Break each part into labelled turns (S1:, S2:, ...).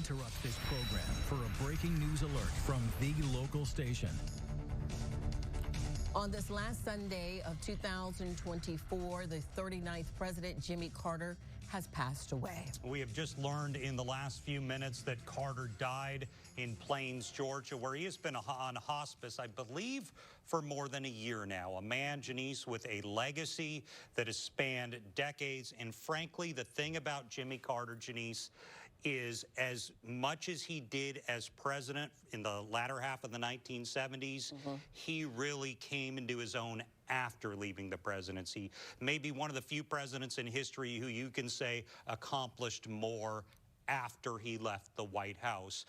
S1: interrupt this program for a breaking news alert from the local station.
S2: On this last Sunday of 2024, the 39th President, Jimmy Carter, has passed away.
S3: We have just learned in the last few minutes that Carter died in Plains, Georgia, where he has been on hospice, I believe, for more than a year now. A man, Janice, with a legacy that has spanned decades. And frankly, the thing about Jimmy Carter, Janice, is as much as he did as president in the latter half of the 1970s, he really came into his own after leaving the presidency. Maybe one of the few presidents in history who you can say accomplished more after he left the White House,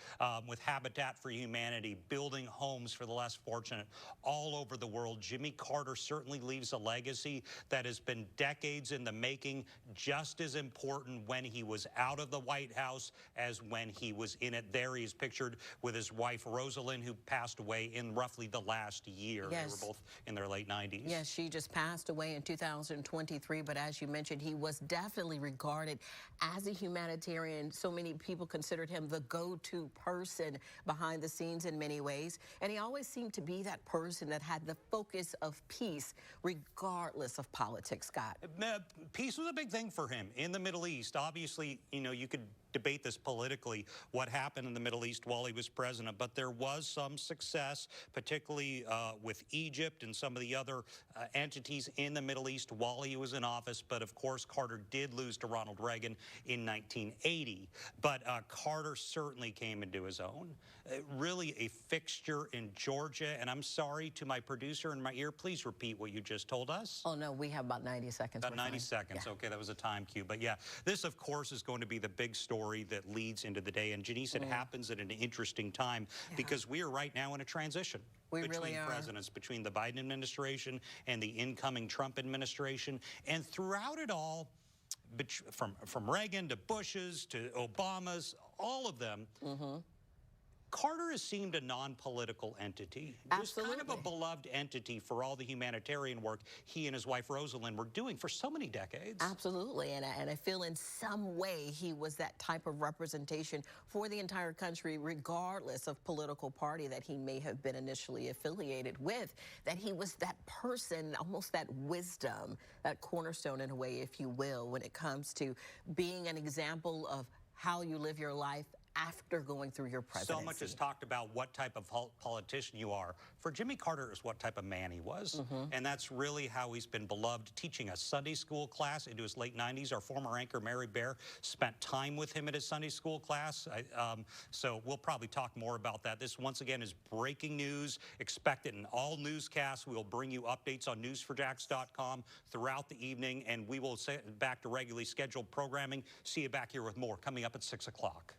S3: with Habitat for Humanity, building homes for the less fortunate all over the world. Jimmy Carter certainly leaves a legacy that has been decades in the making, just as important when he was out of the White House as when he was in it. There he is pictured with his wife, Rosalind, who passed away in roughly the last year.
S2: Yes.
S3: They were both in their late 90s.
S2: Yes, she just passed away in 2023, but as you mentioned, he was definitely regarded as a humanitarian. So many people considered him the go-to person behind the scenes in many ways. And he always seemed to be that person that had the focus of peace, regardless of politics, Scott.
S3: Peace was a big thing for him in the Middle East. Obviously, you know, you could debate this politically, what happened in the Middle East while he was president, but there was some success, particularly with Egypt and some of the other entities in the Middle East while he was in office. But of course, Carter did lose to Ronald Reagan in 1980. But Carter certainly came into his own. Really a fixture in Georgia. And I'm sorry to my producer in my ear, please repeat what you just told us.
S2: Oh, no, we have about 90 seconds.
S3: About 90 seconds. Yeah. Okay, that was a time cue. But yeah, this, of course, is going to be the big story that leads into the day. And Janice, it happens at an interesting time because we are right now in a transition.
S2: We
S3: between
S2: really are.
S3: Presidents, between the Biden administration and the incoming Trump administration. And throughout it all, from Reagan to Bush's to Obama's, all of them, Carter has seemed a non-political entity.
S2: Absolutely.
S3: Just kind of a beloved entity for all the humanitarian work he and his wife Rosalind were doing for so many decades.
S2: Absolutely, and I feel in some way he was that type of representation for the entire country, regardless of political party that he may have been initially affiliated with, that he was that person, almost that wisdom, that cornerstone in a way, if you will, when it comes to being an example of how you live your life after going through your presidency.
S3: So much is talked about what type of politician you are. For Jimmy Carter, is what type of man he was. And that's really how he's been beloved, teaching a Sunday school class into his late 90s. Our former anchor, Mary Bear, spent time with him at his Sunday school class. So we'll probably talk more about that. This, once again, is breaking news. Expect it in all newscasts. We will bring you updates on news4jax.com throughout the evening, and we will back to regularly scheduled programming. See you back here with more coming up at 6 o'clock.